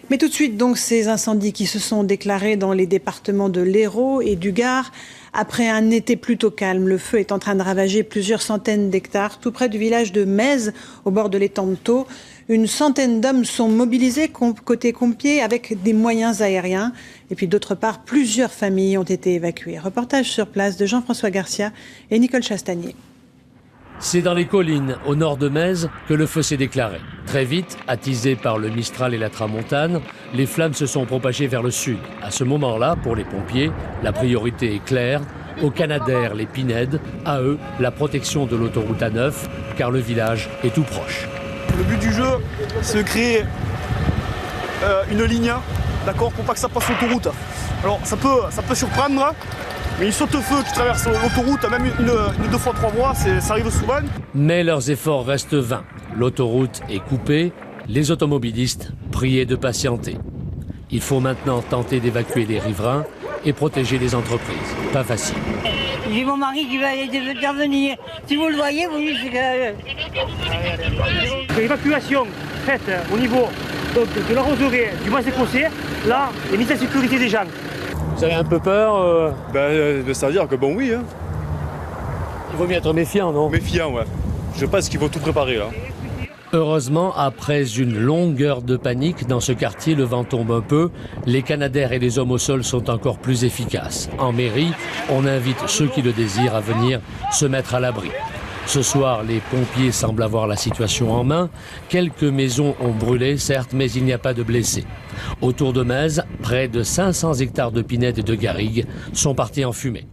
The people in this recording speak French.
Mais tout de suite, donc, ces incendies qui se sont déclarés dans les départements de l'Hérault et du Gard. Après un été plutôt calme, le feu est en train de ravager plusieurs centaines d'hectares, tout près du village de Mèze, au bord de l'étang de Thau. Une centaine d'hommes sont mobilisés côté pompiers avec des moyens aériens. Et puis d'autre part, plusieurs familles ont été évacuées. Reportage sur place de Jean-François Garcia et Nicole Chastagnier. C'est dans les collines, au nord de Mèze, que le feu s'est déclaré. Très vite, attisés par le Mistral et la Tramontane, les flammes se sont propagées vers le sud. À ce moment-là, pour les pompiers, la priorité est claire. Aux Canadaires, les Pinèdes, à eux, la protection de l'autoroute A9, car le village est tout proche. Le but du jeu, c'est de créer une ligne, d'accord, pour pas que ça passe l'autoroute. Alors ça peut surprendre, mais une saute-feu qui traverse l'autoroute, même une 2 fois 3 voies, ça arrive souvent. Mais leurs efforts restent vains. L'autoroute est coupée, les automobilistes priés de patienter. Il faut maintenant tenter d'évacuer les riverains et protéger les entreprises. Pas facile. J'ai mon mari qui va intervenir. Si vous le voyez, vous dites que... L'évacuation faite au niveau de la roseraie, du bois écossais, là, les mise en sécurité des gens. Vous avez un peu peur Ça veut dire que bon oui. Hein. Il vaut mieux être méfiant, non? Méfiant, ouais. Je pense qu'il faut tout préparer là. Heureusement, après une longue heure de panique, dans ce quartier, le vent tombe un peu. Les Canadaires et les hommes au sol sont encore plus efficaces. En mairie, on invite ceux qui le désirent à venir se mettre à l'abri. Ce soir, les pompiers semblent avoir la situation en main. Quelques maisons ont brûlé, certes, mais il n'y a pas de blessés. Autour de Mèze, près de 500 hectares de pinèdes et de garrigues sont partis en fumée.